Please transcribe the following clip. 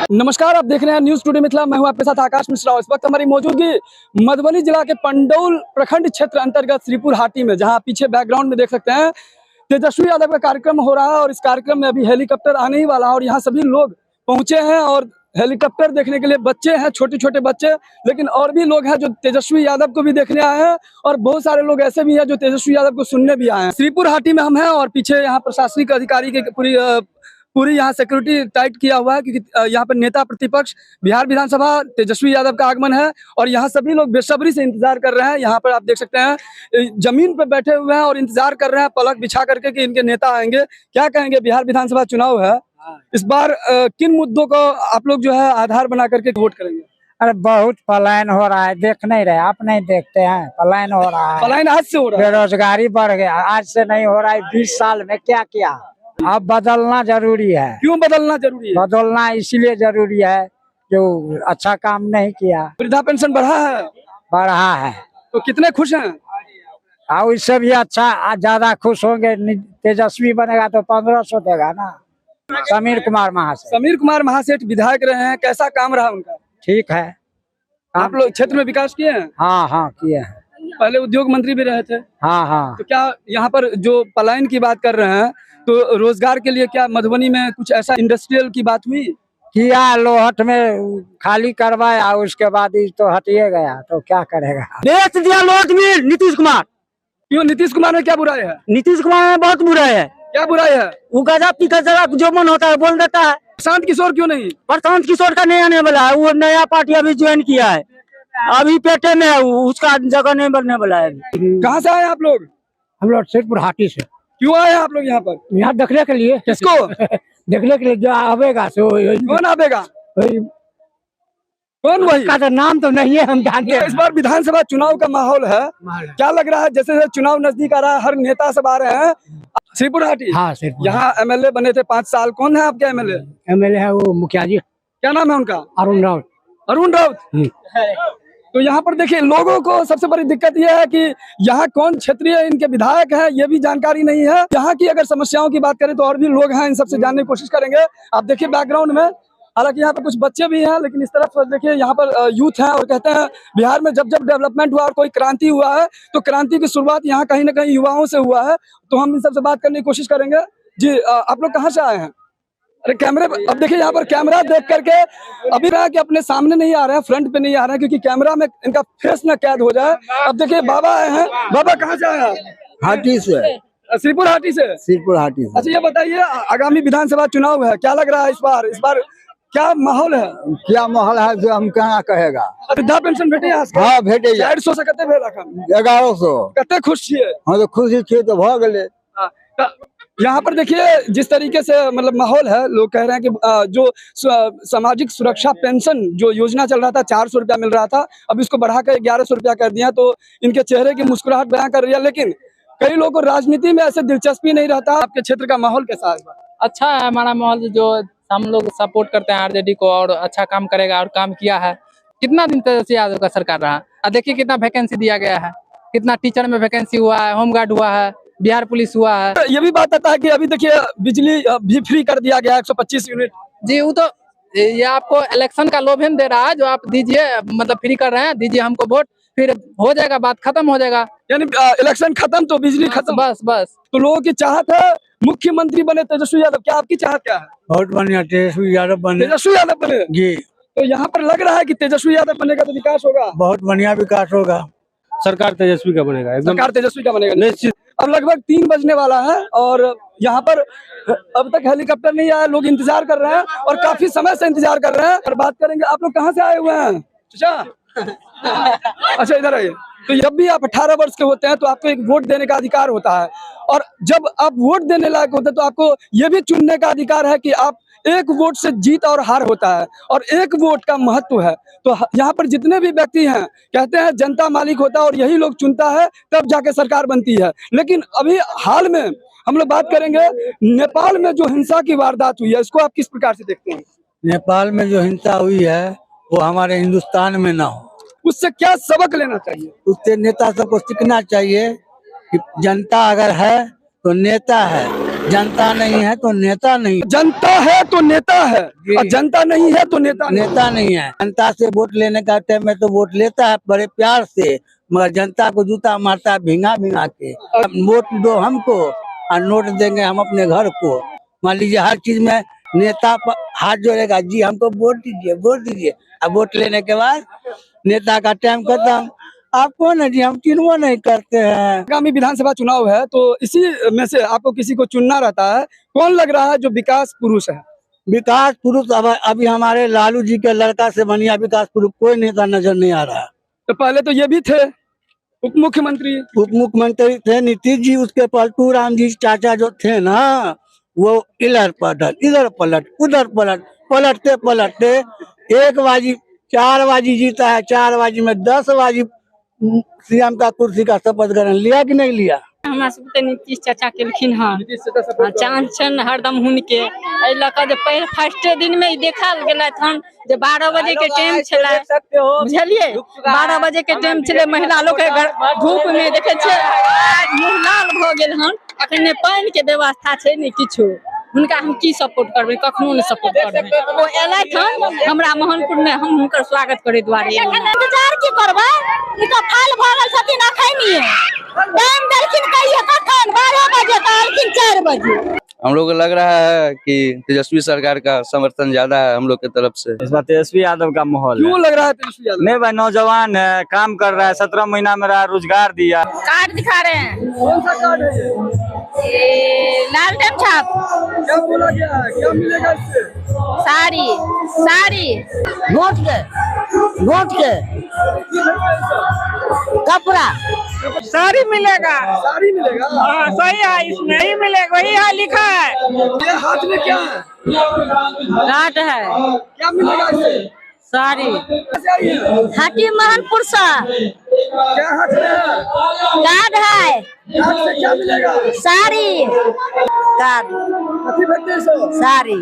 नमस्कार, आप देख रहे हैं न्यूज टुडे मिथिला। मैं हूं आपके साथ आकाश मिश्रा। इस वक्त हमारी मौजूदगी मधुबनी जिला के पंडौल प्रखंड क्षेत्र अंतर्गत श्रीपुर हाटी में, जहां पीछे बैकग्राउंड में देख सकते हैं तेजस्वी यादव का कार्यक्रम हो रहा है। और इस कार्यक्रम में अभी हेलीकॉप्टर आने ही वाला है और यहाँ सभी लोग पहुंचे हैं और हेलीकॉप्टर देखने के लिए बच्चे हैं, छोटे छोटे बच्चे, लेकिन और भी लोग हैं जो तेजस्वी यादव को भी देखने आए हैं और बहुत सारे लोग ऐसे भी हैं जो तेजस्वी यादव को सुनने भी आए हैं। श्रीपुर हाटी में हम हैं और पीछे यहाँ प्रशासनिक अधिकारी की पूरी यहाँ सिक्योरिटी टाइट किया हुआ है, क्योंकि यहाँ पर नेता प्रतिपक्ष बिहार विधानसभा तेजस्वी यादव का आगमन है और यहाँ सभी लोग बेसब्री से इंतजार कर रहे हैं। यहाँ पर आप देख सकते हैं जमीन पर बैठे हुए हैं और इंतजार कर रहे हैं पलक बिछा करके कि इनके नेता आएंगे। क्या कहेंगे, बिहार विधानसभा चुनाव है, इस बार किन मुद्दों को आप लोग जो है आधार बना करके वोट करेंगे? अरे बहुत पलायन हो रहा है, देख नहीं रहे, आप नहीं देखते हैं, पलायन हो रहा है। पलायन आज से हो रहा है, बेरोजगारी बढ़ गया, आज से नहीं हो रहा है, 20 साल में क्या किया। अब बदलना जरूरी है। क्यों बदलना जरूरी है? बदलना इसीलिए जरूरी है जो अच्छा काम नहीं किया। वृद्धा पेंशन बढ़ा है तो कितने खुश हैं? और इससे भी अच्छा ज्यादा खुश होंगे। तेजस्वी बनेगा तो 1500 देगा ना। समीर कुमार महासेठ विधायक रहे हैं, कैसा काम रहा उनका? ठीक है। आप लोग क्षेत्र में विकास किए हैं? हाँ किए हैं। पहले उद्योग मंत्री भी रहे थे। हाँ। तो क्या यहाँ पर जो पलायन की बात कर रहे हैं तो रोजगार के लिए क्या मधुबनी में कुछ ऐसा इंडस्ट्रियल की बात हुई? किया, लोहट में खाली करवाया, उसके बाद तो हटिए गया, तो क्या करेगा। बेच दिया लोट में नीतीश कुमार। क्यों, नीतीश कुमार में क्या बुराई है? नीतीश कुमार में बहुत बुराई है। क्या बुराई है? वो गजा पीकर जरा जो मन होता है बोल देता है। प्रशांत किशोर क्यों नहीं? प्रशांत किशोर का नया नहीं बोला है, वो नया पार्टी अभी ज्वाइन किया है, अभी पेटे में है, उसका जगह नहीं बनने वाला है। कहाँ से आए आप लोग? हम लोग श्रीपुर हाटी से। क्यों आए आप लोग यहाँ पर? यहाँ देखने के लिए। किसको? देखने के लिए जो आवेगा सो। कौन आवेगा? कौन? वही का तो नाम तो नहीं है, हम जानते हैं। इस बार विधानसभा चुनाव का माहौल है, क्या लग रहा है? जैसे जैसे चुनाव नजदीक आ रहा है, हर नेता सब आ रहे हैं। श्रीपुर हाटी, हाँ, यहाँ एमएलए बने थे 5 साल, कौन है आपके एमएलए? एमएलए है वो मुखिया जी। क्या नाम है उनका? अरुण राउत। तो यहाँ पर देखिए, लोगों को सबसे बड़ी दिक्कत यह है कि यहाँ कौन क्षेत्रीय इनके विधायक है ये भी जानकारी नहीं है। यहाँ की अगर समस्याओं की बात करें तो और भी लोग हैं, इन सबसे जानने की कोशिश करेंगे। आप देखिए बैकग्राउंड में, हालांकि यहाँ पर कुछ बच्चे भी हैं, लेकिन इस तरफ देखिए यहाँ पर यूथ है और कहते हैं बिहार में जब जब डेवलपमेंट हुआ और कोई क्रांति हुआ है तो क्रांति की शुरुआत यहाँ कहीं ना कहीं युवाओं से हुआ है। तो हम इन सबसे बात करने की कोशिश करेंगे। जी, आप लोग कहाँ से आए हैं? अरे कैमरे, अब देखिए यहाँ पर कैमरा देख करके अभी रहा कि अपने सामने नहीं आ रहे हैं, फ्रंट पे नहीं आ रहे हैं, क्योंकि कैमरा में इनका फेस न कैद हो जाए। अब देखिए बाबा आए हैं। बाबा कहाँ से आए हैं? हाटी से। श्रीपुर हाटी से। श्रीपुर हाटी से। अच्छा, ये बताइए, आगामी विधानसभा चुनाव है, क्या लग रहा है इस बार क्या माहौल है? क्या माहौल है जो हम कहाँ कहेगा। वृद्धा पेंशन भेटे? हाँ भेटे। 150 से कते भेल? 1100। कते खुश छिए? हाँ तो खुशी छे तो भ गए। यहाँ पर देखिए जिस तरीके से मतलब माहौल है, लोग कह रहे हैं कि जो सामाजिक सुरक्षा पेंशन जो योजना चल रहा था 400 रुपया मिल रहा था, अब इसको बढ़ाकर 1100 रुपया कर दिया। तो इनके चेहरे की मुस्कुराहट बयां कर रही है, लेकिन कई लोगों को राजनीति में ऐसे दिलचस्पी नहीं रहता। आपके क्षेत्र का माहौल कैसा है? अच्छा है हमारा माहौल, जो हम लोग सपोर्ट करते हैं आरजेडी को और अच्छा काम करेगा और काम किया है। कितना दिन तेजस्वी यादव का सरकार रहा, अब देखिए कितना वैकेंसी दिया गया है, कितना टीचर में वैकेंसी हुआ है, होमगार्ड हुआ है, बिहार पुलिस हुआ है। ये भी बात आता है कि अभी देखिए बिजली भी फ्री कर दिया गया 125 यूनिट। जी, वो तो ये आपको इलेक्शन का लोभन दे रहा है, जो आप दीजिए, मतलब फ्री कर रहे हैं, दीजिए हमको वोट, फिर हो जाएगा, बात खत्म हो जाएगा। यानी इलेक्शन खत्म तो बिजली खत्म। बस। तो लोगों की चाहत है मुख्यमंत्री बने तेजस्वी यादव, क्या आपकी चाहत क्या है? बहुत बढ़िया, तेजस्वी यादव बने। तेजस्वी यादव बने जी। तो यहाँ पर लग रहा है कि तेजस्वी यादव बनेगा तो विकास होगा, बहुत बढ़िया विकास होगा। सरकार तेजस्वी का बनेगा, एकदम सरकार तेजस्वी का बनेगा निश्चित। अब लगभग 3 बजने वाला है और यहाँ पर अब तक हेलीकॉप्टर नहीं आया, लोग इंतजार कर रहे हैं और काफी समय से इंतजार कर रहे हैं। और बात करेंगे, आप लोग कहाँ से आए हुए हैं? अच्छा, इधर आइए। तो जब भी आप 18 वर्ष के होते हैं तो आपको एक वोट देने का अधिकार होता है, और जब आप वोट देने लायक होते हैं तो आपको ये भी चुनने का अधिकार है कि आप एक वोट से जीत और हार होता है और एक वोट का महत्व है। तो यहाँ पर जितने भी व्यक्ति हैं कहते हैं जनता मालिक होता है और यही लोग चुनता है, तब जाके सरकार बनती है। लेकिन अभी हाल में हम लोग बात करेंगे नेपाल में जो हिंसा की वारदात हुई है, इसको आप किस प्रकार से देखते हैं? नेपाल में जो हिंसा हुई है वो हमारे हिंदुस्तान में ना हो, उससे क्या सबक लेना चाहिए? उससे नेता सबको सीखना चाहिए कि जनता अगर है तो नेता है, जनता नहीं है तो नेता नहीं, जनता है तो नेता है और जनता नहीं है तो नेता नहीं। नेता नहीं है। जनता से वोट लेने का टाइम में तो वोट लेता है बड़े प्यार से, मगर जनता को जूता मारता है भिंगा भिंगा के। वोट दो हमको और नोट देंगे हम अपने घर को। मान लीजिए हर चीज में नेता हाथ जोड़ेगा, जी हमको वोट दीजिए वोट दीजिए। अब वोट लेने के बाद नेता का टाइम खत्म, आपको न जी हम चुनवा नहीं करते हैं। आगामी विधानसभा चुनाव है तो इसी में से आपको किसी को चुनना रहता है, कौन लग रहा है जो विकास पुरुष है? विकास पुरुष अभी हमारे लालू जी के लड़का से बनिया विकास पुरुष कोई नेता नजर नहीं आ रहा। तो पहले तो ये भी थे उप मुख्यमंत्री थे नीतीश जी, उसके पलटू राम जी चाचा जो थे ना, वो इधर पलट उधर पलट, पलटते पलटते एक बाजी 4 बाजी जीता है, 4 बाजी में 10 बाजी सीएम का कुर्सी का शपथ ग्रहण लिया कि नहीं लिया? हमरा सबके नीतीश चाचा केलखिन हन चांद छन हरदम हुनके एहि लऽ कऽ जे पहिल फर्स्ट दिन में देखाल गेलथि हन जे 12 बजे के टाइम छलै, बुझलिए 12 बजे के टाइम छलै, महिला लोग के धूप में देखे छियै मुँह लाल भऽ गेल हन। अखन पानि के व्यवस्था छै ने किछो, हुनका हम की सपोर्ट करबै, कखनो नहीं सपोर्ट करबै। ओ एलथि हन हमरा मोहनपुर में, हम हुनकर स्वागत करे दुआरे इंतजार की करबै, ई तो फाल भरल छथिन अखनिए टाइम देलखिन कहिए कखन 12 बजे कहलखिन 4 बजे। हम लोग को लग रहा है कि तेजस्वी सरकार का समर्थन ज्यादा है हम लोग की तरफ से। इस बार तेजस्वी यादव का माहौल क्यों लग रहा है तेजस्वी यादव? नहीं भाई, नौजवान है, काम कर रहा है, 17 महीना में रोजगार दिया। कार्ड दिखा रहे हैं, कौन सा कार्ड है ये? लालटेन छाप। क्या बोला गया है, क्या मिलेगा इससे? साड़ी वोट के कपड़ा साड़ी मिलेगा। साड़ी मिलेगा? हाँ सही है, इसमें ही मिलेगा, वही है लिखा है। ये हाथ में क्या है? कार्ड है, क्या मिलेगा इससे? साड़ी। कैसे आई है? हाकिम मोहनपुर से क्या हाथ में है? कार्ड है, हाथ से क्या मिलेगा? साड़ी कार्ड कथी भेटते हैं सो? साड़ी।